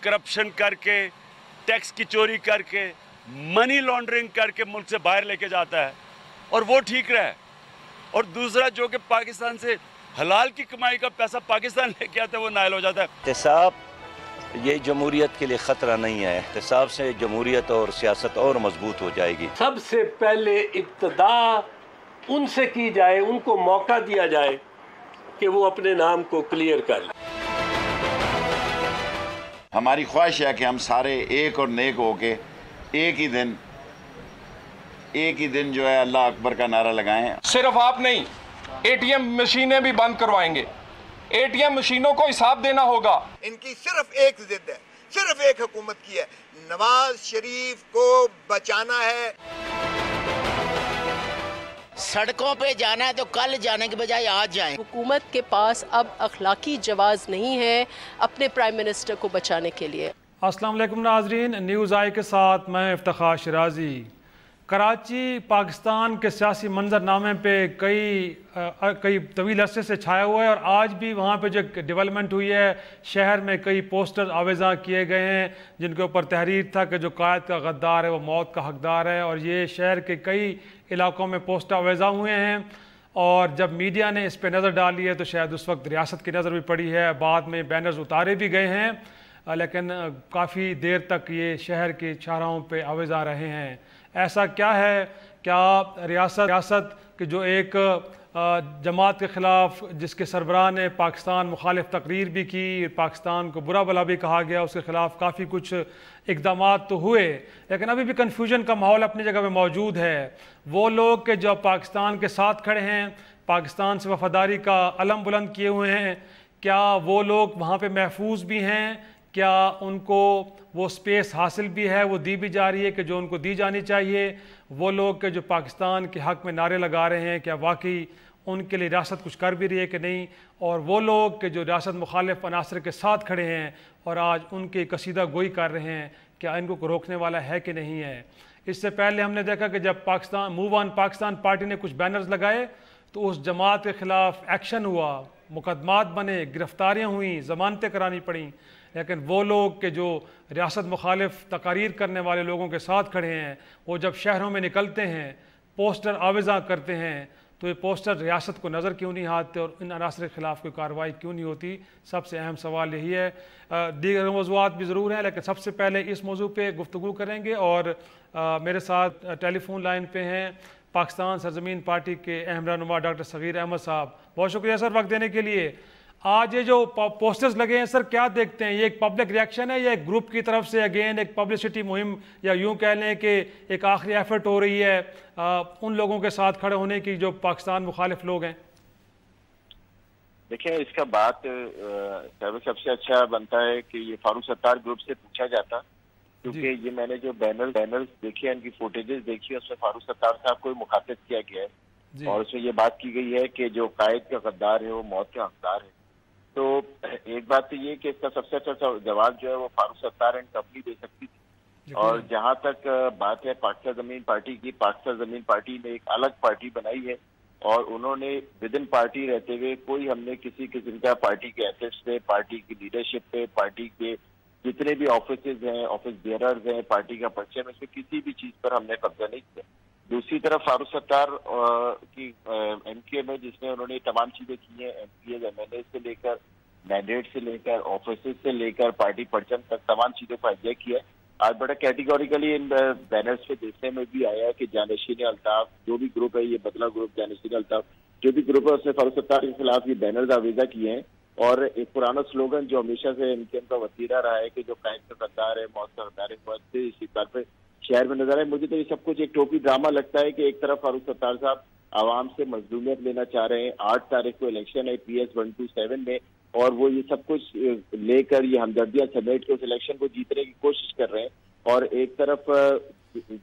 Corruption करके, tax की चोरी करके, मनी लॉन्ड्रिंग करके मुल्क से बाहर लेके जाता है और वो ठीक रहा है। और दूसरा जो कि पाकिस्तान से हलाल की कमाई का पैसा पाकिस्तान लेके आता है वो नाइल हो जाता है। एहतसाब ये जमहूरियत के लिए ख़तरा नहीं है। एहतसाब से जमहूरियत और सियासत और मजबूत हो जाएगी। सबसे पहले इब्तदा उनसे की जाए, उनको मौका दिया जाए कि वो अपने नाम को क्लियर कर लें। हमारी ख्वाहिश है कि हम सारे एक और नेक होके एक ही दिन जो है अल्लाह अकबर का नारा लगाएं। सिर्फ आप नहीं, एटीएम मशीनें भी बंद करवाएंगे। एटीएम मशीनों को हिसाब देना होगा। इनकी सिर्फ एक जिद है, सिर्फ एक हुकूमत की है, नवाज शरीफ को बचाना है। सड़कों पे जाना है तो कल जाने के बजाय आज जाएं। हुकूमत के पास अब अखलाकी जवाज़ नहीं है अपने प्राइम मिनिस्टर को बचाने के लिए। अस्सलाम वालेकुम नाज़रीन, न्यूज़ आई के साथ मैं इफ्तिखार शिराजी। कराची पाकिस्तान के सियासी मंजरनामे पे कई तवील अरसे से छाया हुआ है और आज भी वहाँ पे जो डेवलपमेंट हुई है, शहर में कई पोस्टर आवेज़ा किए गए हैं जिनके ऊपर तहरीर था कि जो कायद का गद्दार है वो मौत का हकदार है। और ये शहर के कई इलाकों में पोस्टर आवेज़ा हुए हैं और जब मीडिया ने इस पर नज़र डाली है तो शायद उस वक्त रियासत की नज़र भी पड़ी है। बाद में बैनर्स उतारे भी गए हैं, लेकिन काफ़ी देर तक ये शहर के चौराहों पे आवेज़ा रहे हैं। ऐसा क्या है, क्या रियासत के जो एक जमात के ख़िलाफ़ जिसके सरबराह ने पाकिस्तान मुखालिफ तकरीर भी की, पाकिस्तान को बुरा भला भी कहा गया, उसके ख़िलाफ़ काफ़ी कुछ इक़दामात तो हुए, लेकिन अभी भी कन्फ्यूजन का माहौल अपनी जगह पे मौजूद है। वो लोग के जो पाकिस्तान के साथ खड़े हैं, पाकिस्तान से वफ़ादारी का अलम बुलंद किए हुए हैं, क्या वो लोग वहाँ पे महफूज भी हैं? क्या उनको वो स्पेस हासिल भी है, वो दी भी जा रही है कि जो उनको दी जानी चाहिए? वो लोग के जो पाकिस्तान के हक़ में नारे लगा रहे हैं, क्या वाकई उनके लिए रियासत कुछ कर भी रही है कि नहीं? और वो लोग के जो रियासत मुखालिफ अनासर के साथ खड़े हैं और आज उनकी कसीदा गोई कर रहे हैं, क्या इनको रोकने वाला है कि नहीं है? इससे पहले हमने देखा कि जब Pakistan move on Pakistan party ने कुछ बैनर्स लगाए तो उस जमात के ख़िलाफ़ एक्शन हुआ, मुकदमात बने, गिरफ्तारियाँ हुई, ज़मानतें करानी पड़ी। लेकिन वो लोग के जो रियासत मुखालिफ तकारीर करने वाले लोगों के साथ खड़े हैं, वो जब शहरों में निकलते हैं, पोस्टर आवेज़ा करते हैं, तो ये पोस्टर रियासत को नज़र क्यों नहीं आते और इन अनासर के ख़िलाफ़ कोई कार्रवाई क्यों नहीं होती? सबसे अहम सवाल यही है। दीगर मौज़ूआत भी ज़रूर हैं, लेकिन सबसे पहले इस मौजू पे गुफ्तगू करेंगे और मेरे साथ टेलीफोन लाइन पे हैं पाकिस्तान सरजमीन पार्टी के अहम रहनुमा डॉक्टर सगीर अहमद साहब। बहुत शुक्रिया सर वक्त देने के लिए। आज ये जो पोस्टर्स लगे हैं सर, क्या देखते हैं? ये एक पब्लिक रिएक्शन है या एक ग्रुप की तरफ से अगेन एक पब्लिसिटी मुहिम, या यूँ कह लें कि एक आखिरी एफर्ट हो रही है उन लोगों के साथ खड़े होने की जो पाकिस्तान मुखालिफ लोग हैं? देखिए, इसका बात सबसे अच्छा बनता है कि ये फारूक सत्तार ग्रुप से पूछा जाता, क्योंकि ये मैंने जो बैनर्स देखे हैं, इनकी फुटेजेस देखी है, उसमें फारूक सत्तार साहब को मुखातिब किया गया है और उसमें ये बात की गई है कि जो कायद का गद्दार है वो मौत का हकदार है। तो एक बात तो ये कि इसका सबसे अच्छा जवाब जो है वो फारूक सत्तार एंड कंपनी दे सकती थी। और जहां तक बात है पाकिस्तान ज़मीन पार्टी की, पाकिस्तान ज़मीन पार्टी ने एक अलग पार्टी बनाई है और उन्होंने विद इन पार्टी रहते हुए कोई हमने किसी किस्म का पार्टी के एसेट्स पे, पार्टी की लीडरशिप पे, पार्टी के जितने भी ऑफिसेज हैं, ऑफिस बेयरर्स हैं, पार्टी का परचम, इसमें किसी भी चीज पर हमने कब्जा नहीं किया। दूसरी तरफ फारूक सत्तार की एमके में जिसमें उन्होंने तमाम चीजें की हैं, एमपीए एमएनए से लेकर मैंडेट से लेकर ऑफिस से लेकर पार्टी परचम तक तमाम चीजों को हाईजैक किया है। आज बड़ा कैटेगोरिकली इन बैनर्स पे देखने में भी आया है कि जानशीन अल्ताफ जो भी ग्रुप है, ये बदला ग्रुप, जानशीन अल्ताफ जो भी ग्रुप है, उसने फारूक सत्तार के खिलाफ ये बैनर्स आवेजा किए हैं। और एक पुराना स्लोगन जो हमेशा से एमकेएम का वतीरा रहा है कि जो कायद का गद्दार है, मौत का गद्दार है, इसी बात पे शहर में नजर आए। मुझे तो ये सब कुछ एक टोपी ड्रामा लगता है कि एक तरफ फारूक सत्तार साहब आवाम से मजलूमियत लेना चाह रहे हैं। 8 तारीख को इलेक्शन है PS 127 में और वो ये सब कुछ लेकर ये हमदर्दियां समेट के उस इलेक्शन को जीतने की कोशिश कर रहे हैं। और एक तरफ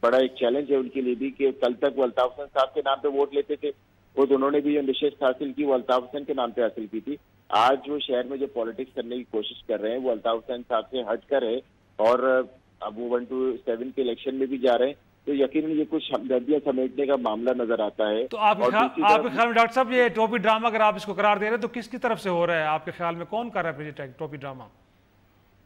बड़ा एक चैलेंज है उनके लिए भी कि कल तक वो अल्ताफ हुसैन साहब के नाम पे वोट लेते थे, वो उन्होंने भी जो नशिस्त हासिल की वो अल्ताफ हुसैन के नाम पे हासिल की थी। आज वो शहर में जो पॉलिटिक्स करने की कोशिश कर रहे हैं वो अल्ताफ हुसैन साहब से हटकर है और अब वो 127 के इलेक्शन में भी जा रहे हैं। तो यकीनन ये कुछ हमदर्दियां समेटने का मामला नजर आता है। तो आपके ख्याल में डॉक्टर साहब ये टोपी ड्रामा अगर आप इसको करार दे रहे हैं तो किसकी तरफ से हो रहा है आपके ख्याल में? कौन कर रहा है ये टोपी ड्रामा?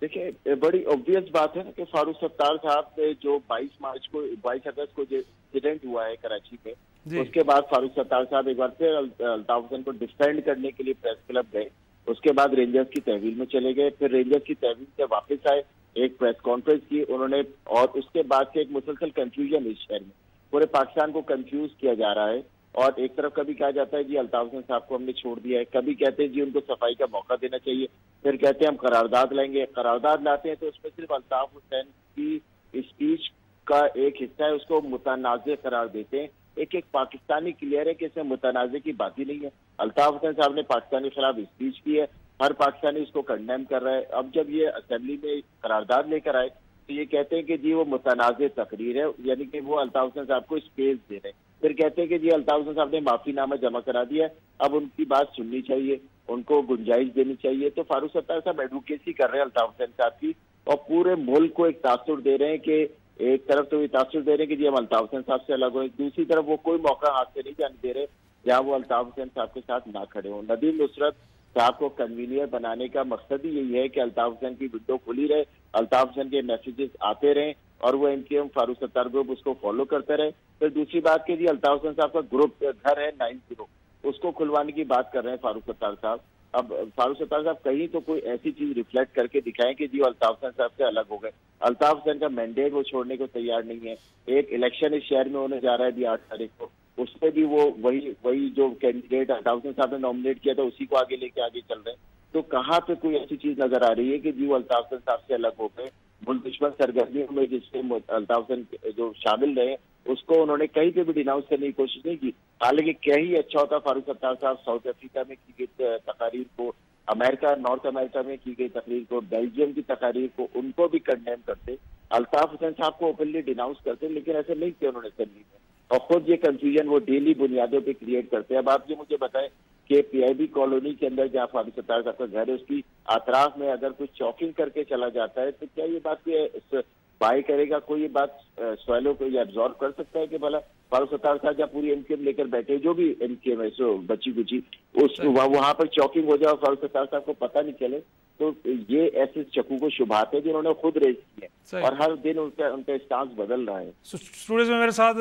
देखिए बड़ी ऑब्वियस बात है ना कि फारूक सत्तार साहब ने जो 22 अगस्त को जो इंसिडेंट हुआ है कराची में, उसके बाद फारूक सत्तार साहब एक बार फिर अल्ताफ हुसैन को डिफेंड करने के लिए प्रेस क्लब गए। उसके बाद रेंजर्स की तहवील में चले गए, फिर रेंजर्स की तहवील से वापस आए, एक प्रेस कॉन्फ्रेंस की उन्होंने, और उसके बाद से एक मुसलसल कंफ्यूजन इस शहर में, पूरे पाकिस्तान को कंफ्यूज किया जा रहा है। और एक तरफ कभी कहा जाता है जी अल्ताफ हुसैन साहब को हमने छोड़ दिया है, कभी कहते हैं जी उनको सफाई का मौका देना चाहिए, फिर कहते हैं हम करारदाद लाएंगे। करारदाद लाते हैं तो उसमें सिर्फ अल्ताफ हुसैन की स्पीच का एक हिस्सा है, उसको मुतनाज़े करार देते हैं। एक पाकिस्तानी क्लियर है कि इसमें मुतनाज़े की बात ही नहीं है। अल्ताफ हुसैन साहब ने पाकिस्तान के खिलाफ स्पीच की है, हर पाकिस्तानी इसको कंडेम कर रहा है। अब जब ये असेंबली में करारदाद लेकर आए तो ये कहते हैं कि जी वो मुतनाज़े तकरीर है, यानी कि वो अल्ताफ हुसैन साहब को स्पेस दे रहे हैं। फिर कहते हैं कि जी अल्ताफ हुसैन साहब ने माफीनामा जमा करा दिया है, अब उनकी बात सुननी चाहिए, उनको गुंजाइश देनी चाहिए। तो फारूक सत्तार साहब एडवोकेसी कर रहे हैं अल्ताफ हुसैन साहब की, और पूरे मुल्क को एक तासुर दे रहे हैं कि एक तरफ तो ये तासुर दे रहे हैं कि जी हम अल्ताफ हुसैन साहब से अलग हो, दूसरी तरफ वो कोई मौका हाथ से नहीं जाने दे रहे जहाँ वो अल्ताफ हुसैन साहब के साथ ना खड़े हों। नदीम नुसरत साहब को कन्वीनियर बनाने का मकसद ही यही है कि अल्ताफ हुसैन की विंडो खुली रहे, अल्ताफ हुसैन के मैसेजेस आते रहें और वो एमकेएम फारूक सत्तार ग्रुप उसको फॉलो करते रहे। फिर दूसरी बात की जी अल्ताफ हुसैन साहब का ग्रुप घर है 90, उसको खुलवाने की बात कर रहे हैं फारूक सत्तार साहब। अब फारूक सत्तार साहब कहीं तो कोई ऐसी चीज रिफ्लेक्ट करके दिखाएं कि जी वो अल्ताफ हुसैन साहब से अलग हो गए। अल्ताफ हुसैन का मैंडेट वो छोड़ने को तैयार नहीं है। एक इलेक्शन इस शहर में होने जा रहा है अभी 8 तारीख को, उसमें भी वो वही जो कैंडिडेट अल्ताफ हुसैन साहब ने नॉमिनेट किया था उसी को आगे लेके आगे चल रहे हैं। तो कहाँ पे कोई ऐसी चीज नजर आ रही है कि जी वो अल्ताफ हुसैन साहब से अलग हो गए। मुल्क दुश्मन सरगर्मियों में जिसमें अल्ताफ हुसैन जो शामिल रहे उसको उन्होंने कहीं पे भी डिनाउंस करने की कोशिश नहीं की। हालांकि क्या ही अच्छा होता फारूक सत्तार साहब साउथ अफ्रीका में की गई तकारीर को, नॉर्थ अमेरिका में की गई तकरीर को, बेल्जियम की तकारीर को, उनको भी कंडेम करते, अल्ताफ हुसैन साहब को ओपनली डिनाउंस करते, लेकिन ऐसे नहीं किया उन्होंने असेंबली में। और खुद ये कंफ्यूजन वो डेली बुनियादों पे क्रिएट करते हैं। अब आप ये मुझे बताएं कि पीआईबी कॉलोनी के अंदर जहाँ फारूक सत्तार साहब का घर है उसकी अतराफ में अगर कुछ चॉकिंग करके चला जाता है तो क्या ये बात बाय करेगा कोई? ये बात सवालों को ये एब्जॉर्व कर सकता है कि भला फारूक सत्तार साहब जहाँ पूरी एमकेएम लेकर बैठे, जो भी एमकेएम है सो बची कुची उस वहां पर चॉकिंग हो जाए फारूक सत्तार साहब को पता नहीं चले, तो ये ऐसे चक्कू को शुभात है जिन्होंने खुद रेज की है और हर दिन उनका स्टांस बदल रहा है। स्टूडियोज में मेरे साथ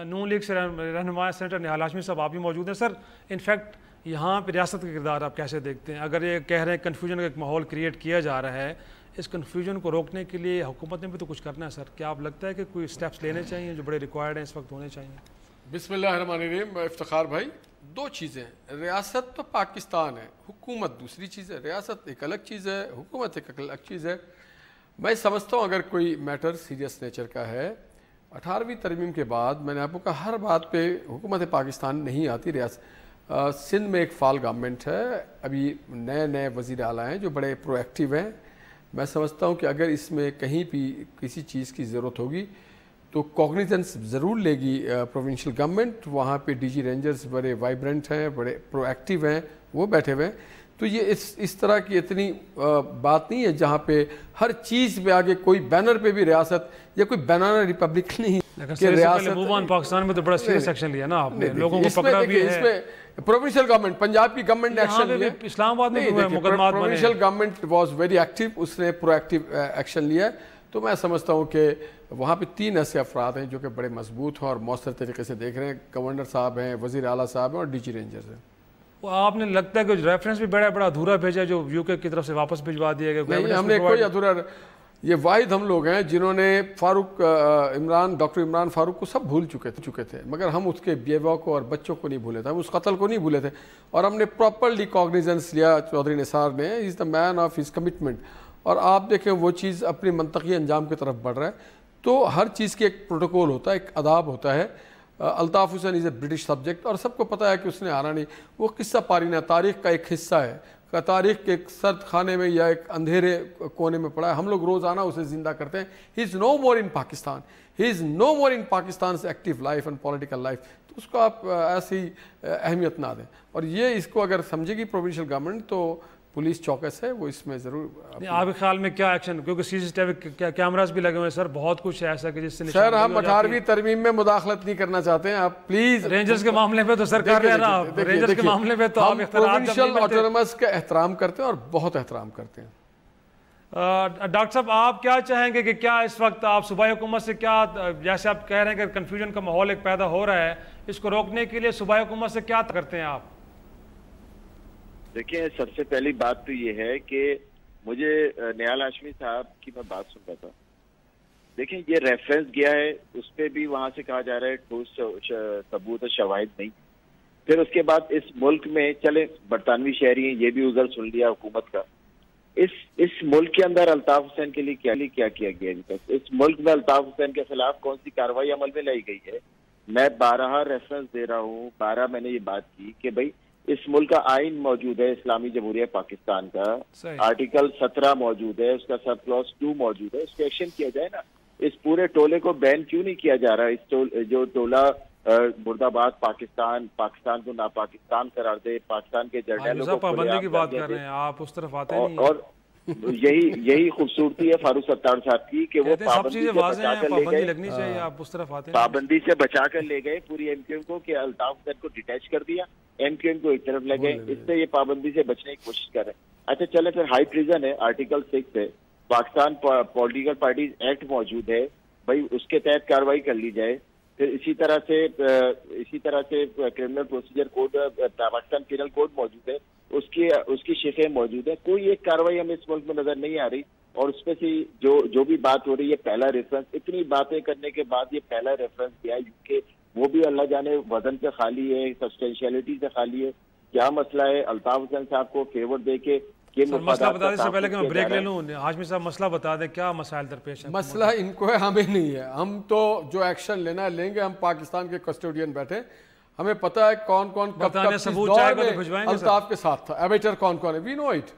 नून लीग से रहनुमा सेनेटर निहाल हाशमी साहब आप भी मौजूद हैं। सर, इनफैक्ट यहाँ पे रियासत का किरदार आप कैसे देखते हैं? अगर ये कह रहे हैं कन्फ्यूजन का एक माहौल क्रिएट किया जा रहा है, इस कन्फ्यूजन को रोकने के लिए हुकूमत ने भी तो कुछ करना है। सर, क्या आप लगता है कि कोई स्टेप्स लेने चाहिए जो बड़े रिक्वायर्ड हैं इस वक्त होने चाहिए? बिस्मिल्लाहिर्रहमानिर्रहीम। इफ्तिखार भाई, दो चीज़ें, रियासत तो पाकिस्तान है, हुकूमत दूसरी चीज़ है। रियासत एक अलग चीज़ है, हुकूमत एक अलग चीज़ है। मैं समझता हूँ अगर कोई मैटर सीरियस नेचर का है, 18वीं तरमीम के बाद मैंने आपको कहा हर बात पे हुकूमत पाकिस्तान नहीं आती। रियासत सिंध में एक फाल गवर्नमेंट है, अभी नए वज़ीर आला हैं जो बड़े प्रोएक्टिव हैं। मैं समझता हूँ कि अगर इसमें कहीं भी किसी चीज़ की ज़रूरत होगी तो कॉग्निजेंस ज़रूर लेगी प्रोविंशियल गवर्नमेंट। वहाँ पे डीजी रेंजर्स बड़े वाइब्रेंट हैं, बड़े प्रोएक्टिव हैं, वो बैठे हुए हैं। तो ये इस तरह की इतनी बात नहीं है जहाँ पे हर चीज़ पे आगे कोई बैनर पे भी रियासत या कोई बनाना रिपब्लिक नहीं कि रियासत। पाकिस्तान में तो बड़ा सीरियस एक्शन लिया ना आपने, लोगों को पकड़ा भी है। इसमें प्रोविंशियल गवर्नमेंट, पंजाब की गवर्नमेंट ने एक्शन लिया, इस्लामाबाद में मुकदमा बने। Provincial government was very active, उसने प्रोएक्टिव एक्शन लिया। तो मैं समझता हूँ कि वहाँ पे 3 ऐसे अफराद हैं जो कि बड़े मजबूत हैं और मौसर तरीके से देख रहे हैं। गवर्नर साहब हैं, वज़ीर आला साहब हैं और डीजी रेंजर्स हैं। वो आपने लगता है कि रेफरेंस भी बड़ा अधूरा भेजा जो यूके की तरफ से वापस भिजवा दिया गया? नहीं, हमने कोई अधूरा, ये वाहिद हम लोग हैं जिन्होंने डॉक्टर इमरान फारूक को सब भूल चुके थे, मगर हम उसके बेवा को और बच्चों को नहीं भूले थे, हम उस कत्ल को नहीं भूले थे और हमने प्रॉपरली कॉग्निजेंस लिया। चौधरी निसार ने, is the man of his commitment. और आप देखें वो चीज़ अपनी मंतकी अंजाम की तरफ बढ़ रहा है। तो हर चीज़ की एक प्रोटोकॉल होता है, एक अदाब होता है। Altaf Hussain is a British subject और सबको पता है कि उसने आना नहीं। वो किस्सा पारीना तारीख़ का एक हिस्सा है, तारीख़ के एक सर्द खाने में या एक अंधेरे कोने में पड़ा है। हम लोग रोज़ाना उसे ज़िंदा करते हैं। He is no more in Pakistan, he is no more in Pakistan active life and political life. तो उसको आप ऐसी अहमियत ना दें। और ये इसको अगर समझेगी प्रोविंशियल गवर्नमेंट तो पुलिस चौकस है, वो इसमें ज़रूर। आपके ख्याल में क्या एक्शन, क्योंकि सीसीटीवी कैमरास भी लगे हुए हैं सर, बहुत कुछ है ऐसा कि जिससे सर हम 18वीं तरमीम में मुदाखलत नहीं करना चाहते हैं। आप प्लीज रेंजर्स के मामले पे तो सर कर रहे हैं ना, रेंजर्स के मामले पे तो आप प्रोविंशियल ऑटोनोमस का एहतराम करते हैं और बहुत एहतराम करते हैं। डॉक्टर साहब, आप क्या चाहेंगे कि क्या इस वक्त आप सूबाई हुकूमत से क्या, जैसे आप कह रहे हैं कि कन्फ्यूजन का माहौल एक पैदा हो रहा है, इसको रोकने के लिए सूबाई हुकूमत से क्या करते हैं आप? देखिए, सबसे पहली बात तो ये है कि मुझे निहाल हाशमी साहब की मैं बात सुन रहा था। देखिए, ये रेफरेंस गया है, उस पर भी वहां से कहा जा रहा है ठोस सबूत और शवाहिद नहीं। फिर उसके बाद इस मुल्क में चले बरतानवी शहरी हैं, ये भी उधर सुन लिया हुकूमत का। इस मुल्क के अंदर अल्ताफ हुसैन के लिए क्या किया गया अभी तक? इस मुल्क में अल्ताफ हुसैन के खिलाफ कौन सी कार्रवाई अमल में लाई गई है? मैं 12 रेफरेंस दे रहा हूँ, 12 मैंने ये बात की कि भाई इस मुल्क का आइन मौजूद है, इस्लामी जमहूरिया पाकिस्तान का आर्टिकल 17 मौजूद है, उसका सब क्लॉज 2 मौजूद है, उस पर एक्शन किया जाए ना। इस पूरे टोले को बैन क्यों नहीं किया जा रहा? जो टोला मुर्दाबाद पाकिस्तान को नापाकिस्तान करार दे, पाकिस्तान के जर्नलों को पाबंदी की बात कर रहे हैं आप, उस तरफ आते नहीं। और यही खूबसूरती है फारूक सत्तार साहब की कि वो पाबंदी से बचा कर ले गए, लगनी चाहिए, आप उस तरफ आते पाबंदी से बचा कर ले गए पूरी एमक्यूएम को, कि अल्ताफ हुसैन को डिटैच कर दिया, एमक्यूएम को एक तरफ ले गए, इससे ये पाबंदी से बचने की कोशिश कर रहे हैं। अच्छा चले, फिर हाई ट्रीजन है, आर्टिकल 6 है, पाकिस्तान पॉलिटिकल पार्टीज एक्ट मौजूद है, भाई उसके तहत कार्रवाई कर ली जाए। फिर इसी तरह से criminal procedure code, Pakistan penal code मौजूद है, उसकी शिकें मौजूद है। कोई एक कार्रवाई हमें इस मुल्क में नजर नहीं आ रही। और उसमें से जो भी बात हो रही है, पहला रेफरेंस, इतनी बातें करने के बाद ये पहला रेफरेंस दिया यूके, वो भी अल्लाह जाने वजन से खाली है, सब्सटेंशियलिटी से खाली है। क्या मसला है? अल्ताफ हुसैन साहब को फेवर दे के मसला बता दें, पहले कि मैं ब्रेक ले लूं, हाशमी साहब मसला बता दें, क्या मसाइल दरपेश है? मसला इनको है, हमें नहीं है। हम तो जो एक्शन लेना है लेंगे। हम पाकिस्तान के कस्टोडियन बैठे, हमें पता है कौन कौन कब अल्ताफ के साथ था, एवेटर कौन कौन है, वी नो इट।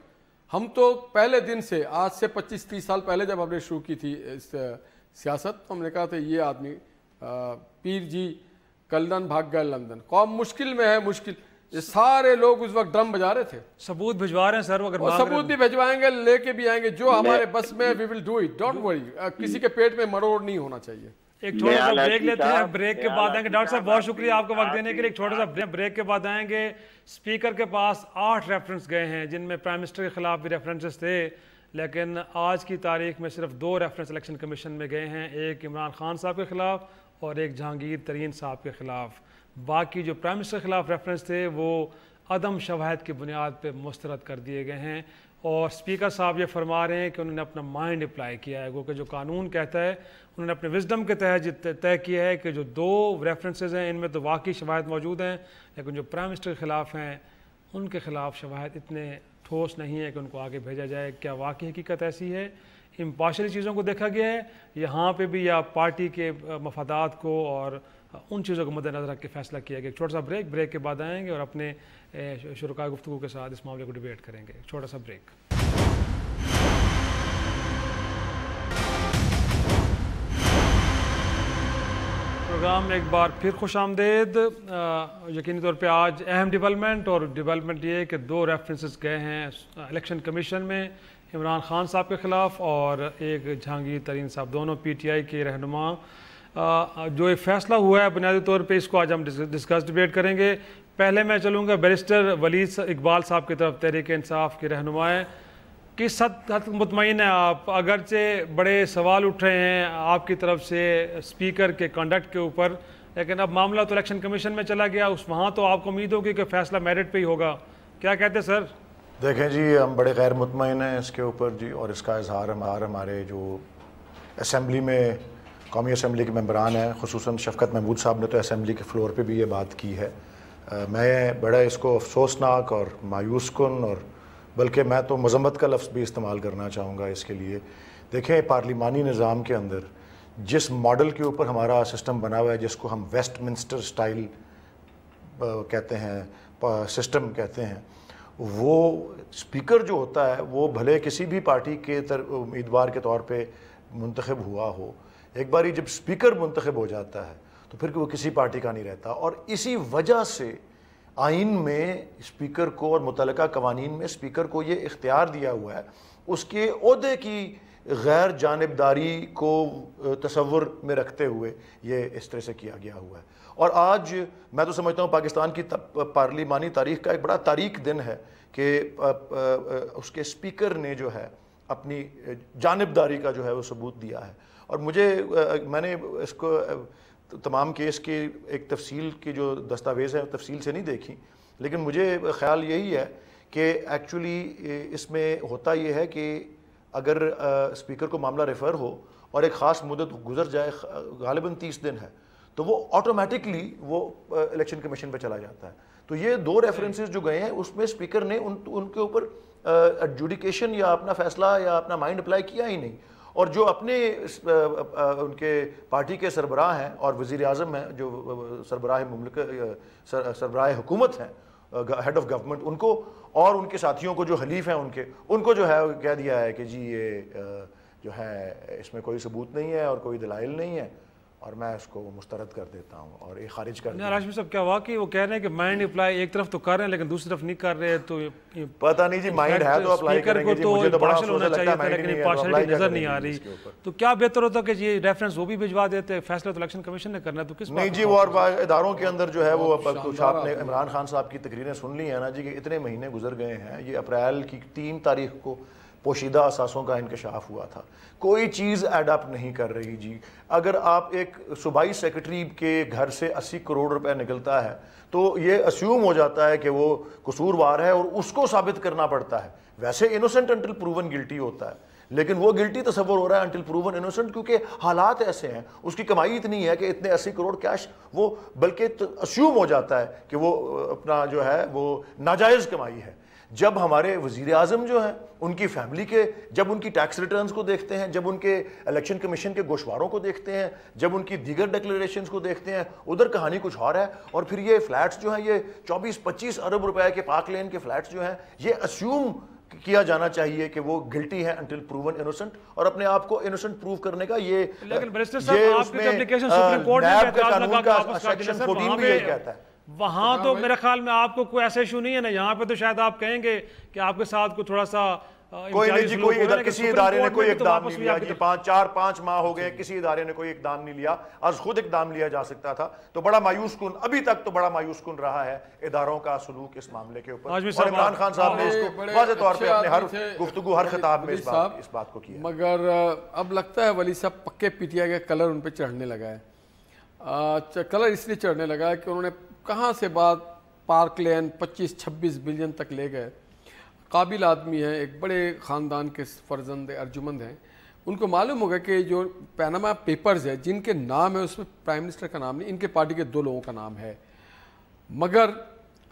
हम तो पहले दिन से, आज से 25-30 साल पहले जब हमने शुरू की थी इस सियासत, तो हमने कहा था ये आदमी पीर जी कलदन भाग गए लंदन, कौम मुश्किल में है, मुश्किल। ये सारे लोग उस वक्त ड्रम बजा रहे थे। सबूत भिजवा रहे हैं सर, अगर सबूत भी भिजवाएंगे, लेके भी आएंगे, जो हमारे बस में, we will do it, don't worry. किसी के पेट में मरोड़ नहीं होना चाहिए। एक छोटा सा ब्रेक लेते हैं, ब्रेक के बाद आएंगे। डॉक्टर साहब बहुत शुक्रिया आपको वक्त देने के लिए। एक छोटा सा ब्रेक के बाद आएंगे। स्पीकर के पास 8 रेफरेंस गए हैं, जिनमें प्राइम मिनिस्टर के खिलाफ भी रेफरेंसेस थे, लेकिन आज की तारीख में सिर्फ 2 रेफरेंस इलेक्शन कमीशन में गए हैं, एक इमरान खान साहब के खिलाफ और एक जहांगीर तरीन साहब के खिलाफ। बाकी जो प्राइम मिनिस्टर के खिलाफ रेफरेंस थे वो अदम शवाहिद की बुनियाद पर मुस्तरद कर दिए गए हैं। और स्पीकर साहब ये फरमा रहे हैं कि उन्होंने अपना माइंड अप्लाई किया है, क्योंकि जो कानून कहता है उन्होंने अपने विजडम के तहत तय किया है कि जो 2 रेफरेंसेस हैं इनमें तो वाकई शवाहिद मौजूद हैं, लेकिन जो प्राइम मिनिस्टर के ख़िलाफ़ हैं उनके ख़िलाफ़ शवाहिद इतने ठोस नहीं है कि उनको आगे भेजा जाए। क्या वाकई हकीकत ऐसी है? इम्पार्शली चीज़ों को देखा गया है यहाँ पे भी, या पार्टी के मफादात को और उन चीज़ों को मद्देनजर रख के फैसला किया गया? छोटा सा ब्रेक के बाद आएंगे और अपने शुरुका गुफ्तगू के साथ इस मामले को डिबेट करेंगे। छोटा सा ब्रेक। प्रोग्राम में एक बार फिर खुश आमदेद। यकीनी तौर पे आज अहम डेवलपमेंट ये कि 2 रेफरेंसेस गए हैं इलेक्शन कमीशन में, इमरान खान साहब के ख़िलाफ़ और एक जहांगीर तरीन साहब, दोनों PTI के रहनुमा। जो एक फ़ैसला हुआ है बुनियादी तौर पे इसको आज हम डिस्कस डिबेट करेंगे। पहले मैं चलूँगा बैरिस्टर वलीद इकबाल साहब की तरफ, तहरीक इंसाफ के रहनुमा है। किस हद तक मुतमईन है आप? अगरचे बड़े सवाल उठ रहे हैं आपकी तरफ से स्पीकर के कंडक्ट के ऊपर, लेकिन अब मामला तो इलेक्शन कमीशन में चला गया, वहाँ तो आपको उम्मीद होगी कि फ़ैसला मेरिट पे ही होगा। क्या कहते हैं सर? देखें जी, हम बड़े गैर मुतमईन हैं इसके ऊपर जी, और इसका इजहार हमारे जो असम्बली में कौमी असम्बली के मेंबरान हैं, खुसूसन शफ़क़त महमूद साहब ने तो असम्बली के फ्लोर पे भी ये बात की है। मैं बड़ा इसको अफसोसनाक और मायूस कुन, और बल्कि मैं तो मज़म्मत का लफ्ज़ भी इस्तेमाल करना चाहूँगा इसके लिए। देखें, पार्लिमानी निज़ाम के अंदर जिस मॉडल के ऊपर हमारा सिस्टम बना हुआ है, जिसको हम वेस्टमिंस्टर स्टाइल कहते हैं, सिस्टम कहते हैं, वो स्पीकर जो होता है वो भले किसी भी पार्टी के उम्मीदवार के तौर पे मुंतखब हुआ हो, एक बारी जब स्पीकर मुंतखब हो जाता है तो फिर वो किसी पार्टी का नहीं रहता। और इसी वजह से आइन में स्पीकर को और मुतल्लिका कवानीन में स्पीकर को ये इख्तियार दिया हुआ है, उसके ओहदे की गैर जानिबदारी को तसव्वुर में रखते हुए ये इस तरह से किया गया हुआ है। और आज मैं तो समझता हूँ पाकिस्तान की पार्लिमानी तारीख़ का एक बड़ा तारीख दिन है कि उसके स्पीकर ने जो है अपनी जानिबदारी का जो है वो सबूत दिया है। और मैंने इसको तमाम केस के एक तफसील की जो दस्तावेज़ है तफसील से नहीं देखी, लेकिन मुझे ख़्याल यही है कि एक्चुअली इसमें होता ये है कि अगर स्पीकर को मामला रेफ़र हो और एक ख़ास मुद्दत गुजर जाए, गालिबन 30 दिन है, तो वो ऑटोमेटिकली वो इलेक्शन कमीशन पे चला जाता है। तो ये 2 रेफरेंसेस जो गए हैं उसमें स्पीकर ने उनके ऊपर एडजुडिकेशन या अपना फैसला या अपना माइंड अप्लाई किया ही नहीं। और जो अपने उनके पार्टी के सरबराह हैं और वज़ीर आज़म हैं, जो सरबराह हुकूमत हैं, हेड ऑफ गवर्नमेंट, उनको और उनके साथियों को जो हलीफ हैं उनको जो है कह दिया है कि जी ये जो है इसमें कोई सबूत नहीं है और कोई दलाइल नहीं है और मैं इसको मुस्तरद कर देता हूँ और ये खारिज कर देता हूँ। साहब क्या वाकई वो कह रहे हैं कि माइंड अप्लाई एक तरफ तो कर रहे हैं लेकिन दूसरी तरफ नहीं कर रहे, तो पता नहीं जी, माइंड है तो अप्लाई करेंगे जी, मुझे तो बड़ा अफसोस लगता है माइंड लेकिन इम्पार्शियलिटी नजर नहीं आ रही। तो क्या बेहतर होता कि ये रेफरेंस वो भी भिजवा देते, फैसला तो इलेक्शन कमीशन ने करना है, तो किस नहीं जी, वो और इदारों के अंदर जो है वो कुछ आपने इमरान खान साहब की तकरीरें सुन ली है ना जी, कि इतने महीने गुजर गए हैं, ये अप्रैल की 3 तारीख को पोशीदा असासों का इंकशाफ हुआ था, कोई चीज़ एडअप नहीं कर रही जी। अगर आप एक सूबाई सेक्रेटरी के घर से 80 करोड़ रुपए निकलता है तो ये अस्यूम हो जाता है कि वो कसूरवार है और उसको साबित करना पड़ता है। वैसे इनोसेंट अंटिल प्रूवन गिल्टी होता है, लेकिन वो गिल्टी तस्वर हो रहा है अंटिल प्रूवन इनोसेंट, क्योंकि हालात ऐसे हैं, उसकी कमाई इतनी है कि इतने 80 करोड़ कैश वो, बल्कि अस्यूम हो जाता है कि वो अपना जो है वो नाजायज़ कमाई है। जब हमारे वज़ीर आज़म जो हैं उनकी फैमिली के, जब उनकी टैक्स रिटर्न्स को देखते हैं, जब उनके इलेक्शन कमीशन के गोशवारों को देखते हैं, जब उनकी दीगर डिक्लेरेशंस को देखते हैं, उधर कहानी कुछ और है। और फिर ये फ्लैट्स जो हैं, ये 24-25 अरब रुपए के पाक लेन के फ्लैट्स जो हैं, ये अस्यूम किया जाना चाहिए कि वो गिल्टी है अंटिल प्रूवन इनोसेंट, और अपने आप को इनोसेंट प्रूव करने का ये सेक्शन 14 भी यही कहता है। वहां तो मेरे ख्याल में आपको कोई ऐसा इशू नहीं है ना, यहाँ पे तो शायद आप कहेंगे कि आपके साथ को थोड़ा सा कोई नहीं जी, कोई इधर किसी इदारे ने कोई इकदाम नहीं लिया जी, 4-5 माह हो गए, किसी इदारे ने कोई इकदाम नहीं लिया। आज खुद इकदाम लिया जा सकता था, तो बड़ा मायूस कुन, अभी तक तो बड़ा मायूस कुन रहा है इदारों का सलूक इस मामले के ऊपर। और इमरान खान साहब ने इसको वाज़ेह तौर पे अपने हर गुफ्तगू, हर खिताब में इस बात को किया। मगर अब लगता है वली साहब पक्के पीटीआई का कलर उन पर चढ़ने लगा है। कलर इसलिए चढ़ने लगा है कि उन्होंने कहाँ से बात पार्क लेन 25-26 बिलियन तक ले गए। काबिल आदमी हैं, एक बड़े ख़ानदान के फर्जंद अर्जुमंद हैं, उनको मालूम होगा कि जो पैनामा पेपर्स है जिनके नाम है उसमें प्राइम मिनिस्टर का नाम नहीं, इनके पार्टी के 2 लोगों का नाम है। मगर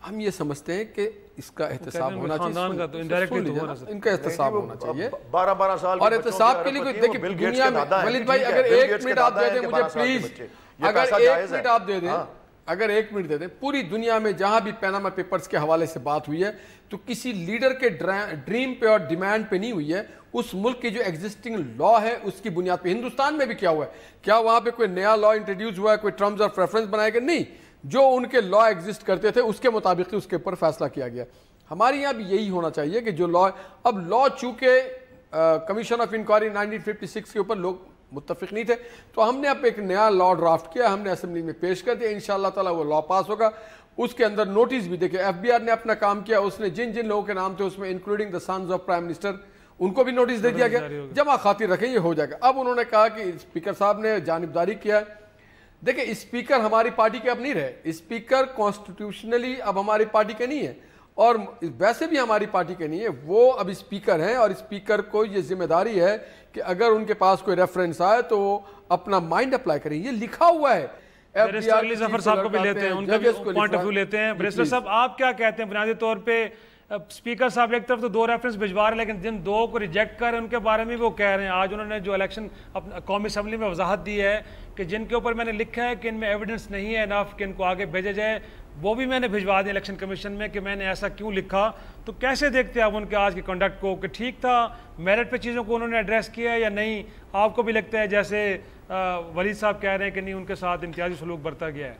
हम ये समझते हैं कि इसका एहतसाब होना चाहिए, इनका एहतसाब होना चाहिए 12 साल और एहतसाब के लिए। देखिए दुनिया में वलीद भाई अगर 1 मिनट आप दे दें मुझे प्लीज, अगर 1 मिनट आप दे दें, अगर 1 मिनट दे दें, पूरी दुनिया में जहां भी पैनामा पेपर्स के हवाले से बात हुई है तो किसी लीडर के ड्रीम पे और डिमांड पे नहीं हुई है, उस मुल्क की जो एग्जिस्टिंग लॉ है उसकी बुनियाद पे। हिंदुस्तान में भी क्या हुआ है, क्या वहां पे कोई नया लॉ इंट्रोड्यूस हुआ है, कोई टर्म्स ऑफ रेफरेंस बनाए गए? नहीं, जो उनके लॉ एग्जिस्ट करते थे उसके मुताबिक उसके ऊपर फैसला किया गया। हमारे यहाँ भी यही होना चाहिए कि जो लॉ, अब लॉ चूंकि कमीशन ऑफ इंक्वायरी 1956 के ऊपर लोग मुत्तफिक नहीं थे, तो हमने अब एक नया लॉ ड्राफ्ट किया, हमने असेंबली में पेश कर दिया, इंशाअल्लाह ताला वो लॉ पास होगा। उसके अंदर नोटिस भी देखिए, एफबीआर ने अपना काम किया, उसने जिन जिन लोगों के नाम थे उसमें including the sons of prime minister, उनको भी नोटिस दे दिया गया, जमा खातिर रखें, ये हो जाएगा। अब उन्होंने कहा कि स्पीकर साहब ने जानिबदारी किया। देखिए स्पीकर हमारी पार्टी के अब नहीं रहे, स्पीकर कॉन्स्टिट्यूशनली अब हमारी पार्टी के नहीं है और वैसे भी हमारी पार्टी के नहीं है, वो अब स्पीकर हैं और स्पीकर को ये जिम्मेदारी है कि अगर उनके पास कोई रेफरेंस आए तो वो अपना माइंड अप्लाई करें। ये लिखा हुआ है, जफर साहब को भी लेते हैं, उनका भी पॉइंट ऑफ व्यू लेते हैं। बैरिस्टर साहब आप क्या कहते हैं? बुनियादी तौर पे स्पीकर साहब एक तरफ तो 2 रेफरेंस भिजवा रहे हैं, लेकिन जिन 2 को रिजेक्ट कर रहे हैं उनके बारे में वो कह रहे हैं, आज उन्होंने जो इलेक्शन कौमी असम्बली में वजाहत दी है कि जिनके ऊपर मैंने लिखा है कि इनमें एविडेंस नहीं है इनफ कि इनको आगे भेजा जाए, वो भी मैंने भिजवा दिया इलेक्शन कमीशन में कि मैंने ऐसा क्यों लिखा। तो कैसे देखते हैं आप उनके आज के कंडक्ट को, कि ठीक था, मेरिट पे चीज़ों को उन्होंने एड्रेस किया है या नहीं? आपको भी लगता है जैसे वलीद साहब कह रहे हैं कि नहीं, उनके साथ इम्तियाजी सलूक बरता गया है?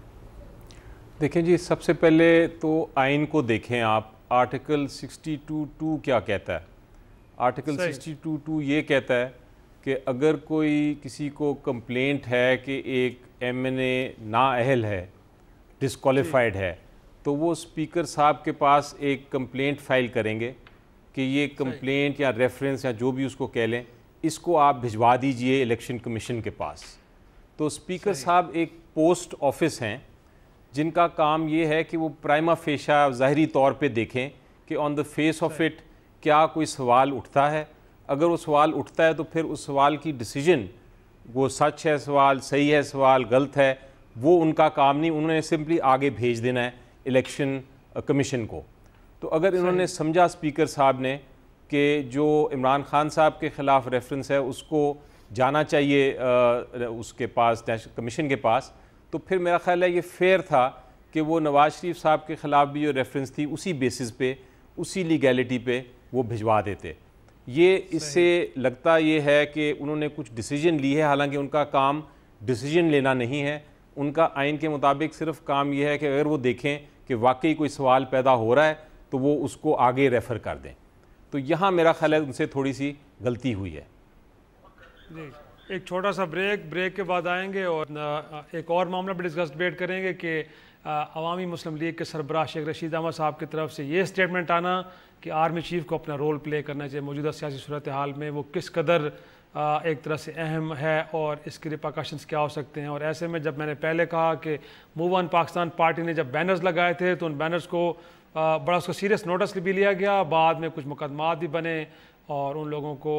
देखें जी, सबसे पहले तो आइन को देखें आप, आर्टिकल 62(2) क्या कहता है? आर्टिकल 62(2) ये कहता है कि अगर कोई किसी को कंप्लेंट है कि एक MNA नाअहल है, डिस्क्वालिफाइड है, तो वो स्पीकर साहब के पास एक कंप्लेंट फ़ाइल करेंगे कि ये कंप्लेंट या रेफरेंस या जो भी उसको कह लें, इसको आप भिजवा दीजिए इलेक्शन कमीशन के पास। तो स्पीकर साहब एक पोस्ट ऑफिस हैं जिनका काम ये है कि वो प्राइमा फेशा ज़ाहरी तौर पे देखें कि on the face of it क्या कोई सवाल उठता है। अगर वो सवाल उठता है तो फिर उस सवाल की डिसीजन, वो सच है सवाल, सही है सवाल, गलत है, वो उनका काम नहीं। उन्होंने सिंपली आगे भेज देना है इलेक्शन कमीशन को। तो अगर इन्होंने समझा स्पीकर साहब ने कि जो इमरान खान साहब के ख़िलाफ़ रेफरेंस है उसको जाना चाहिए उसके पास, कमीशन के पास, तो फिर मेरा ख़्याल है ये फेयर था कि वो नवाज़ शरीफ साहब के ख़िलाफ़ भी जो रेफरेंस थी उसी बेसिस पे, उसी लीगैलिटी पे वो भिजवा देते। ये इससे लगता ये है कि उन्होंने कुछ डिसीजन ली है, हालांकि उनका काम डिसीजन लेना नहीं है। उनका आइन के मुताबिक सिर्फ काम ये है कि अगर वो देखें कि वाकई कोई सवाल पैदा हो रहा है तो वो उसको आगे रेफ़र कर दें। तो यहाँ मेरा ख्याल है उनसे थोड़ी सी गलती हुई है। जी, एक छोटा सा ब्रेक के बाद आएंगे और एक और मामला पर डिबेट करेंगे कि अवामी मुस्लिम लीग के सरबराह शेख रशीद अहमद साहब की तरफ से ये स्टेटमेंट आना कि आर्मी चीफ को अपना रोल प्ले करना चाहिए मौजूदा सियासी सूरत हाल में, वो किस कदर एक तरह से अहम है और इसके रिपरकशंस क्या हो सकते हैं। और ऐसे में जब मैंने पहले कहा कि मूव ऑन पाकिस्तान पार्टी ने जब बैनर्स लगाए थे तो उन बैनर्स को बड़ा उसका सीरियस नोटिस भी लिया गया, बाद में कुछ मुकदमात भी बने और उन लोगों को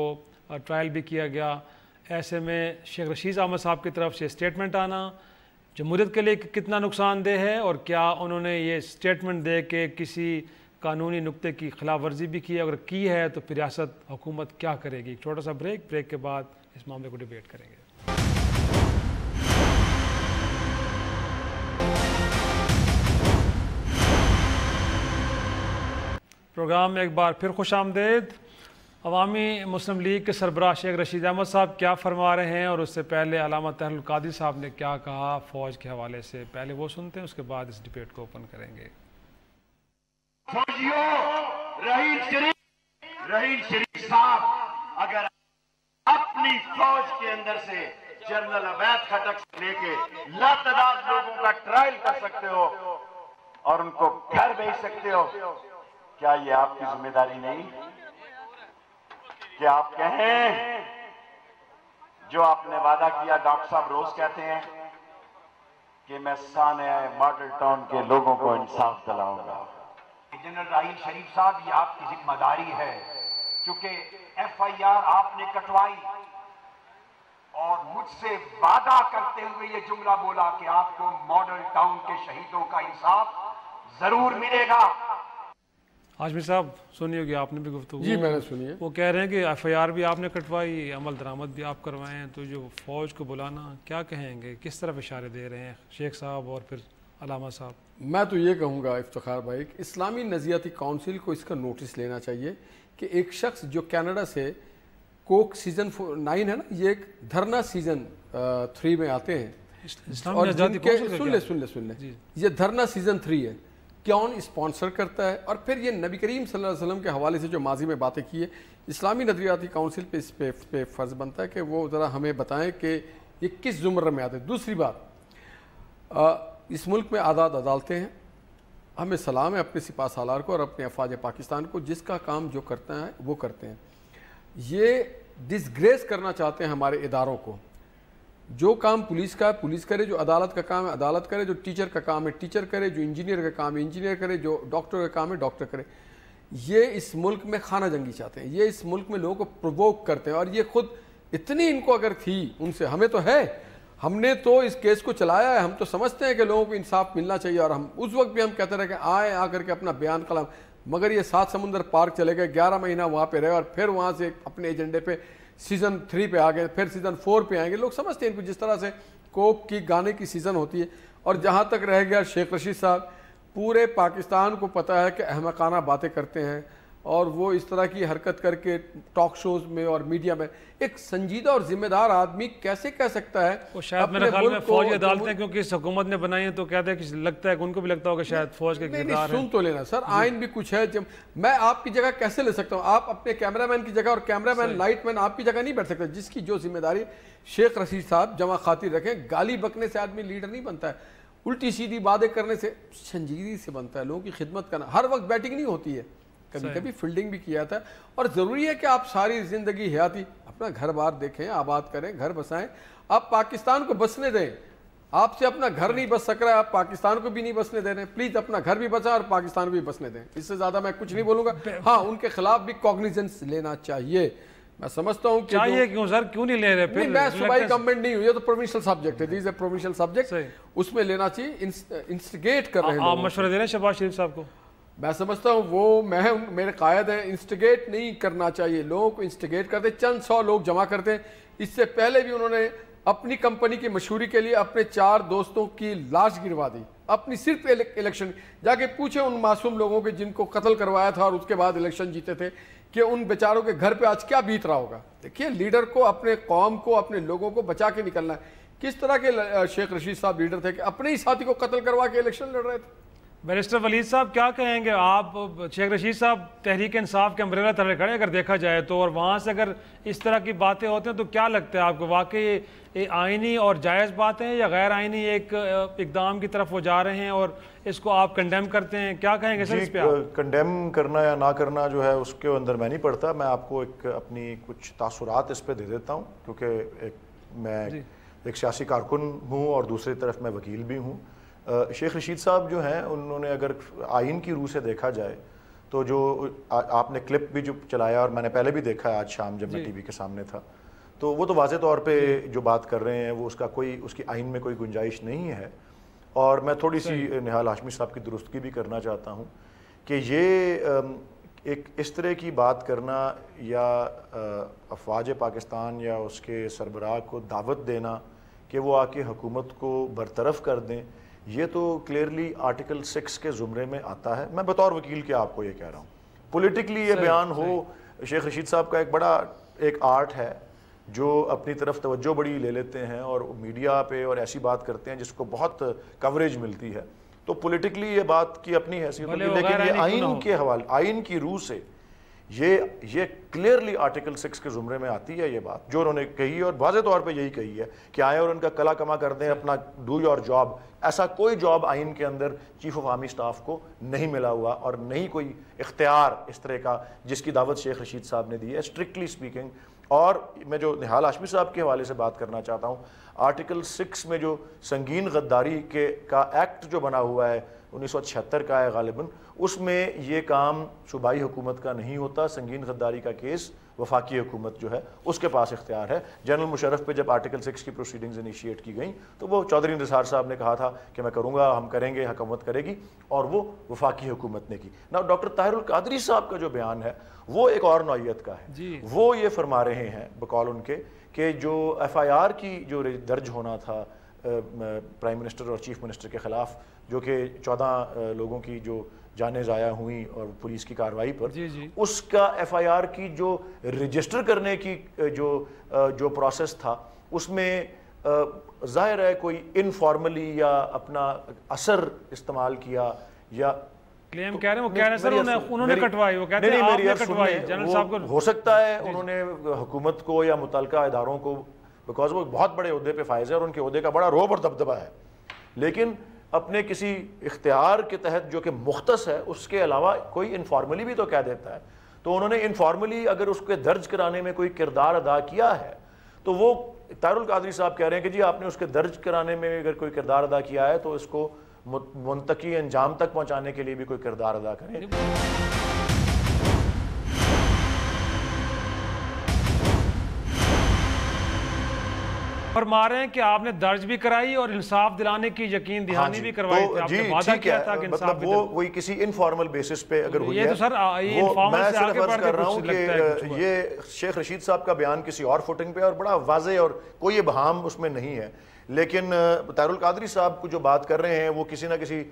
ट्रायल भी किया गया। ऐसे में शेख रशीद अहमद साहब की तरफ से स्टेटमेंट आना जमहूरियत के लिए कितना नुकसानदेह है और क्या उन्होंने ये स्टेटमेंट दे के किसी कानूनी नुक्ते की खिलाफ वर्जी भी की है, अगर की है तो फिर रियासत हुकूमत क्या करेगी। एक छोटा सा ब्रेक के बाद इस मामले को डिबेट करेंगे। प्रोग्राम में एक बार फिर खुश आमदेद। अवामी मुस्लिम लीग के सरबराह शेख रशीद अहमद साहब क्या फरमा रहे हैं और उससे पहले अल्लामा तहरुल कादरी साहब ने क्या कहा फ़ौज के हवाले से, पहले वो सुनते हैं, उसके बाद इस डिबेट को ओपन करेंगे। फौजियों, रहील शरीफ साहब अगर अपनी फौज के अंदर से जनरल अवैध खटक से लेके लातादाद लोगों का ट्रायल कर सकते हो और उनको घर भेज सकते हो, क्या ये आपकी जिम्मेदारी नहीं? क्या आप कहें जो आपने वादा किया? डॉक्टर साहब रोज कहते हैं कि मैं साने मॉडल टाउन के लोगों को इंसाफ दिलाऊंगा। जनरल राहील शरीफ साहब, ये आपकी जिम्मेदारी है क्योंकि FIR आपने कटवाई और मुझसे वादा करते हुए ये जुमला बोला कि आपको मॉडल टाउन के शहीदों का इंसाफ जरूर मिलेगा। हाशमी साहब सुनी होगी आपने भी गुफ्तगू? जी मैंने सुनी है। वो कह रहे हैं कि FIR भी आपने कटवाई, अमल दरामद भी आप करवाए हैं, तो जो फ़ौज को बुलाना क्या कहेंगे, किस तरफ इशारे दे रहे हैं शेख साहब और फिर अलामा साहब? मैं तो ये कहूँगा इफ्तिखार भाई कि इस्लामी नज़रियाती काउंसिल को इसका नोटिस लेना चाहिए कि एक शख्स जो कनाडा से कोक सीज़न 9 है ना, ये एक धरना सीज़न 3 में आते हैं और सुन ले ये धरना सीज़न 3 है, कौन स्पॉन्सर करता है और फिर ये नबी करीम सल्लल्लाहु अलैहि वसल्लम के हवाले से जो माजी में बातें की है, इस्लामी नज़रियाती काउंसिल पे इस पे फ़र्ज़ बनता है कि वो ज़रा हमें बताएं कि ये किस ज़ुमरे में आते हैं। दूसरी बात, इस मुल्क में आज़ाद अदालतें हैं, हमें सलाम है अपने सिपा सालार को और अपने अफवाज पाकिस्तान को, जिसका काम जो करते हैं वो करते हैं। ये डिसग्रेस करना चाहते हैं हमारे इदारों को। जो काम पुलिस का है पुलिस करे, जो अदालत का काम है अदालत करे, जो टीचर का काम है टीचर करे, जो इंजीनियर का काम है इंजीनियर करे, जो डॉक्टर का काम है डॉक्टर करे। ये इस मुल्क में खाना जंगी चाहते हैं, ये इस मुल्क में लोगों को प्रोवोक करते हैं और ये खुद इतनी इनको अगर थी उनसे, हमें तो है, हमने तो इस केस को चलाया है, हम तो समझते हैं कि लोगों को इंसाफ मिलना चाहिए और हम उस वक्त भी हम कहते रहे कि आए आकर के अपना बयान कलम, मगर ये 7 समुंदर पार्क चले गए, 11 महीना वहाँ पे रहे और फिर वहाँ से अपने एजेंडे पे सीज़न 3 पे आ गए, फिर सीज़न 4 पे आएंगे। लोग समझते हैं इनको जिस तरह से कोक की गाने की सीज़न होती है। और जहाँ तक रह गया शेख रशीद साहब, पूरे पाकिस्तान को पता है कि अहमकाना बातें करते हैं और वो इस तरह की हरकत करके टॉक शोज में और मीडिया में एक संजीदा और जिम्मेदार आदमी कैसे कह सकता है। वो शायद मेरे ख्याल में फौजी अदालतें क्योंकि इस हुकूमत ने बनाई है तो कहते हैं कि लगता है कि उनको भी लगता होगा शायद फौज के किरदार सुन तो लेना सर, आइन भी कुछ है। जब मैं आपकी जगह कैसे ले सकता हूँ, आप अपने कैमरामैन की जगह और कैमरामैन लाइटमैन आपकी जगह नहीं बैठ सकते। जिसकी जो जिम्मेदारी शेख रशीद साहब जमा खातिर रखें, गाली बकने से आदमी लीडर नहीं बनता है, उल्टी सीधी बातें करने से संजीदगी से बनता है। लोगों की खिदमत करना, हर वक्त बैटिंग नहीं होती है, कभी कभी फील्डिंग भी किया था। और ज़रूरी है कि आप सारी ज़िंदगी हयाती अपना घर बार देखें, आबाद करें, घर बसाएं। आप पाकिस्तान को बसने दें, आपसे अपना घर नहीं बस सक रहा है, आप पाकिस्तान को भी नहीं बसने दे रहे हैं। प्लीज अपना घर भी बचाएं और पाकिस्तान को भी बसने दें। इससे ज्यादा मैं कुछ नहीं बोलूंगा। हाँ, उनके खिलाफ भी कॉग्निजेंस लेना चाहिए। मैं समझता हूँ चाहिए क्यों सर, क्यों नहीं ले रहे? फिर मैं सूबाई गवर्नमेंट नहीं हूँ, ये तो प्रोविंशियल सब्जेक्ट है, दिस इज प्रोविंशियल सब्जेक्ट, उसमें लेना चाहिए। इंस्टिगेट कर रहे हैं, आप मशवरा दे रहे हैं शहबाज शरीफ साहब को? मैं समझता हूँ वो मेरे कायद है, इंस्टिगेट नहीं करना चाहिए। लोगों को इंस्टिगेट करते, चंद 100 लोग जमा करते हैं। इससे पहले भी उन्होंने अपनी कंपनी की मशहूरी के लिए अपने 4 दोस्तों की लाश गिरवा दी, अपनी सिर्फ इलेक्शन। जाके पूछे उन मासूम लोगों के जिनको कत्ल करवाया था और उसके बाद इलेक्शन जीते थे, कि उन बेचारों के घर पे आज क्या बीत रहा होगा। देखिए, लीडर को अपने कौम को, अपने लोगों को बचा के निकलना है। किस तरह के शेख रशीद साहब लीडर थे कि अपने ही साथी को कत्ल करवा के इलेक्शन लड़ रहे थे। बैरिस्टर वलीद साहब क्या कहेंगे आप? शेख रशीद साहब तहरीक इंसाफ के अम्ब्रेला तले खड़े अगर देखा जाए तो, और वहाँ से अगर इस तरह की बातें होती हैं तो क्या लगता है आपको, वाकई ये आइनी और जायज़ बातें हैं या गैर आइनी एक इकदाम की तरफ वो जा रहे हैं और इसको आप कंडेम करते हैं? क्या कहेंगे सर इस पे आप? कंडेम करना या ना करना जो है उसके अंदर मैं नहीं पढ़ता। मैं आपको एक अपनी कुछ तासुरात इस पर दे देता हूँ, क्योंकि मैं एक सियासी कारकुन हूँ और दूसरी तरफ मैं वकील भी हूँ। शेख रशीद साहब जो हैं, उन्होंने अगर आइन की रूह से देखा जाए तो जो आपने क्लिप भी जो चलाया और मैंने पहले भी देखा है आज शाम जब मैं टीवी के सामने था, तो वो तो वाज़े तौर पे जो बात कर रहे हैं वो उसकी आइन में कोई गुंजाइश नहीं है। और मैं थोड़ी सी निहाल हाशमी साहब की दुरुस्तगी भी करना चाहता हूँ कि ये एक इस तरह की बात करना या अफवाज पाकिस्तान या उसके सरबराह को दावत देना कि वो आके हुकूमत को बरतरफ कर दें, ये तो क्लियरली आर्टिकल 6 के ज़ुमरे में आता है। मैं बतौर वकील के आपको ये कह रहा हूँ, पॉलिटिकली ये बयान हो। शेख रशीद साहब का एक बड़ा एक आर्ट है जो अपनी तरफ तवज्जो बड़ी ले लेते हैं और मीडिया पे और ऐसी बात करते हैं जिसको बहुत कवरेज मिलती है। तो पॉलिटिकली ये बात की अपनी हैसियत होगी, लेकिन ये आइन के हवाले, आइन की रूह से ये क्लियरली आर्टिकल 6 के ज़ुमरे में आती है ये बात जो उन्होंने कही, और वाज़े तौर पे यही कही है कि आए और उनका कला कमा कर दें, अपना डू योर जॉब। ऐसा कोई जॉब आइन के अंदर चीफ ऑफ आर्मी स्टाफ को नहीं मिला हुआ और नहीं कोई इख्तियार इस तरह का जिसकी दावत शेख रशीद साहब ने दी है, स्ट्रिक्टली स्पीकिंग। और मैं जो निहाल हाशमी साहब के हवाले से बात करना चाहता हूँ, आर्टिकल 6 में जो संगीन गद्दारी का एक्ट जो बना हुआ है 1976 का है गालिबन, उसमें ये काम सूबाई हुकूमत का नहीं होता। संगीन गद्दारी का केस वफाकी हुकूमत जो है उसके पास इख्तियार है। जनरल मुशर्रफ पे जब आर्टिकल 6 की प्रोसीडिंग्स इनिशिएट की गई तो वो चौधरी निसार साहब ने कहा था कि मैं करूँगा, हम करेंगे, हुकूमत करेगी, और वो वफाकी हुकूमत ने की ना। डॉक्टर ताहिरुल कादरी साहब का जो बयान है वो एक और नौइयत का है। वो ये फरमा रहे हैं बकौल उनके कि जो FIR की जो दर्ज होना था प्राइम मिनिस्टर और चीफ मिनिस्टर के ख़िलाफ़, जो कि 14 लोगों की जो जानें ज़ाया हुई और पुलिस की कार्रवाई पर, उसका FIR की जो रजिस्टर करने की जो प्रोसेस था उसमें ज़ाहिर है कोई इनफॉर्मली या अपना असर इस्तेमाल किया या क्लेम कह रहे हैं, वो कह रहे हैं सर उन्होंने कटवाई, वो कहते हैं आपने कटवाई। जनरल साहब को हो सकता है उन्होंने हुकूमत को या मुतल्लिका इदारों को, बिकॉज वो बहुत बड़े ओहदे पे फायज है और उनके ओहदे का बड़ा रोब और दबदबा है, लेकिन अपने किसी इख्तियार के तहत जो कि मुख्तस है उसके अलावा कोई इनफॉर्मली भी तो कह देता है। तो उन्होंने इनफॉर्मली अगर उसके दर्ज कराने में कोई किरदार अदा किया है तो वो तारुल कादरी साहब कह रहे हैं कि जी आपने उसके दर्ज कराने में अगर कोई किरदार अदा किया है तो इसको मुंतकी अंजाम तक पहुंचाने के लिए भी कोई किरदार अदा करें। फरमा रहे हैं कि आपने दर्ज भी कराई और इंसाफ दिलाने की यकीन दहानी भी करवाई थी, आपने वादा किया था कि इंसाफ मतलब वो वही किसी इनफॉर्मल बेसिस पे अगर हुई है, ये तो सर ये इनफॉर्मल से आगे बढ़ कर रहा हूं कि ये शेख रशीद साहब का बयान किसी और फुटिंग पे और बड़ा वाज़े और कोई इबहाम उसमें नहीं है। लेकिन तारुल कादरी साहब को जो बात कर रहे हैं वो किसी ना किसी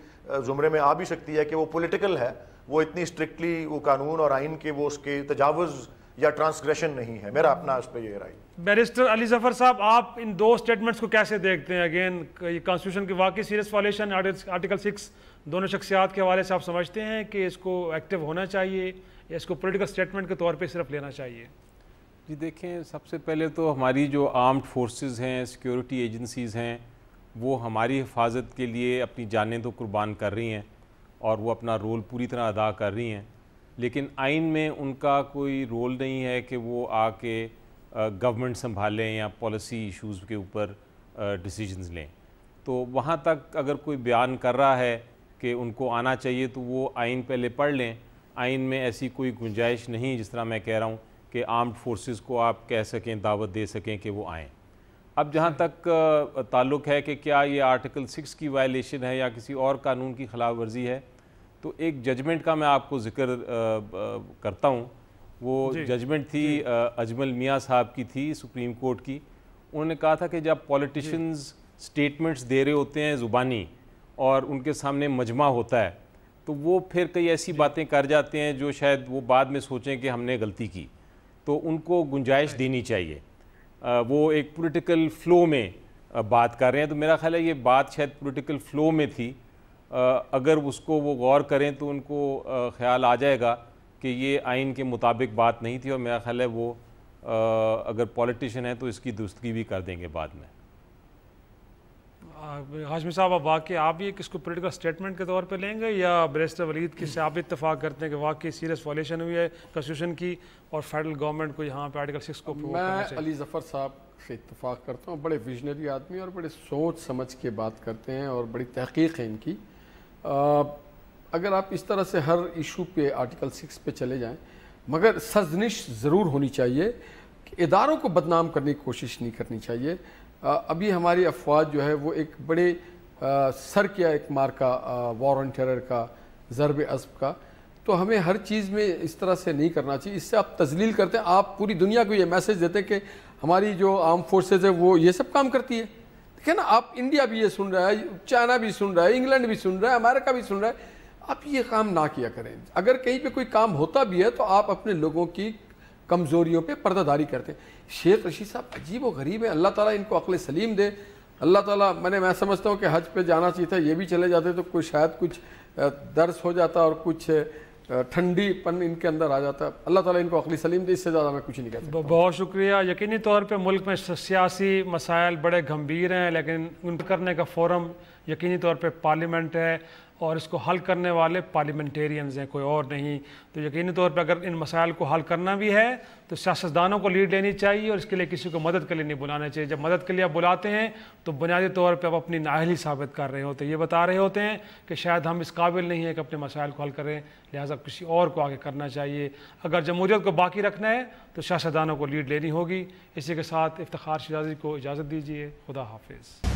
जुमरे में आ भी सकती है कि वो पॉलिटिकल है, वो इतनी स्ट्रिक्टली वो कानून और आइन के वो उसके तजावुज़ या ट्रांसग्रेशन नहीं है। मेरा अपना उस पर ये राय। बैरिस्टर अली जफर साहब, आप इन 2 स्टेटमेंट्स को कैसे देखते हैं? अगेन कॉन्स्टिट्यूशन की वाकई सीरियस वायलेशन, आर्टिकल 6 दोनों शख्सियात के हवाले से आप समझते हैं कि इसको एक्टिव होना चाहिए या इसको पॉलिटिकल स्टेटमेंट के तौर पे सिर्फ लेना चाहिए? जी देखें, सबसे पहले तो हमारी जो आर्म्ड फोर्सेस हैं, सिक्योरिटी एजेंसीज़ हैं, वो हमारी हिफाजत के लिए अपनी जानें तो कुर्बान कर रही हैं और वो अपना रोल पूरी तरह अदा कर रही हैं। लेकिन आइन में उनका कोई रोल नहीं है कि वो आके गवर्नमेंट संभालें या पॉलिसी इश्यूज़ के ऊपर डिसीजंस लें। तो वहाँ तक अगर कोई बयान कर रहा है कि उनको आना चाहिए तो वो आइन पहले पढ़ लें। आइन में ऐसी कोई गुंजाइश नहीं, जिस तरह मैं कह रहा हूँ कि आर्म्ड फोर्सेस को आप कह सकें, दावत दे सकें कि वो आएँ। अब जहाँ तक ताल्लुक़ है कि क्या ये आर्टिकल 6 की वायलेशन है या किसी और कानून की खिलाफ वर्जी है, तो एक जजमेंट का मैं आपको ज़िक्र करता हूँ। वो जजमेंट थी अजमल मियाँ साहब की थी, सुप्रीम कोर्ट की। उन्होंने कहा था कि जब पॉलिटिशियंस स्टेटमेंट्स दे रहे होते हैं ज़ुबानी और उनके सामने मजमा होता है, तो वो फिर कई ऐसी बातें कर जाते हैं जो शायद वो बाद में सोचें कि हमने गलती की, तो उनको गुंजाइश देनी चाहिए। वो एक पॉलिटिकल फ़्लो में बात कर रहे हैं, तो मेरा ख्याल है ये बात शायद पॉलिटिकल फ़्लो में थी। अगर उसको वो गौर करें तो उनको ख्याल आ जाएगा कि ये आइन के मुताबिक बात नहीं थी, और मेरा ख्याल है वो अगर पॉलिटिशियन है तो इसकी दुरुस्तगी भी कर देंगे बाद में। हाशमी साहब, अब वाकई आप ये किसको पॉलिटिकल स्टेटमेंट के तौर पे लेंगे या बैरिस्टर वलीद की से आप इत्तेफाक करते हैं कि वाकई सीरियस वायलेशन हुई है कॉन्स्टिट्यूशन की और फेडरल गवर्नमेंट को यहाँ पे आर्टिकल 6 को मैं अली ज़फ़र साहब से इत्तेफाक करता हूँ। बड़े विजनरी आदमी और बड़े सोच समझ के बात करते हैं और बड़ी तहकीक है इनकी। अगर आप इस तरह से हर इशू पे आर्टिकल 6 पे चले जाएँ, मगर सर्जनिश ज़रूर होनी चाहिए कि इदारों को बदनाम करने की कोशिश नहीं करनी चाहिए। अभी हमारी अफवाज जो है वो एक बड़े सर किया एक मार का वॉर ऑन टेरर का, ज़रब अज़ब का, तो हमें हर चीज़ में इस तरह से नहीं करना चाहिए। इससे आप तजलील करते हैं, आप पूरी दुनिया को ये मैसेज देते हैं कि हमारी जो आर्म फोर्सेज है वो ये सब काम करती है। देखिए ना, आप इंडिया भी ये सुन रहा है, चाइना भी सुन रहा है, इंग्लैंड भी सुन रहा है, अमेरिका भी सुन रहा है। आप ये काम ना किया करें। अगर कहीं पे कोई काम होता भी है तो आप अपने लोगों की कमज़ोरियों पे पर्दादारी करते हैं। शेख रशीद साहब अजीब व गरीब है, अल्लाह ताला इनको अक्ल सलीम दे। अल्लाह ताला, मैं समझता हूँ कि हज पे जाना चाहिए था, ये भी चले जाते तो कुछ शायद कुछ दर्स हो जाता और कुछ ठंडीपन इनके अंदर आ जाता। अल्लाह ताला इनको अक्ल सलीम दे, इससे ज़्यादा मैं कुछ नहीं कहता। बहुत शुक्रिया। यकीनी तौर पे मुल्क में सियासी मसाइल बड़े गंभीर हैं, लेकिन उन करने का फोरम यकीनी तौर पे पार्लियामेंट है और इसको हल करने वाले पार्लियामेंटेरियंस हैं, कोई और नहीं। तो यकीनी तौर पे अगर इन मसाइल को हल करना भी है तो सियासतदानों को लीड लेनी चाहिए और इसके लिए किसी को मदद के लिए नहीं बुलाना चाहिए। जब मदद के लिए आप बुलाते हैं तो बुनियादी तौर पे आप अपनी नाअहली साबित कर रहे होते हैं, ये बता रहे होते हैं कि शायद हम इस काबिल नहीं है कि अपने मसाइल को हल करें, लिहाजा किसी और को आगे करना चाहिए। अगर जमहूरियत को बाकी रखना है तो सियासतदानों को लीड लेनी होगी। इसी के साथ इफ्तिखार शिराजी को इजाज़त दीजिए। खुदा हाफिज़।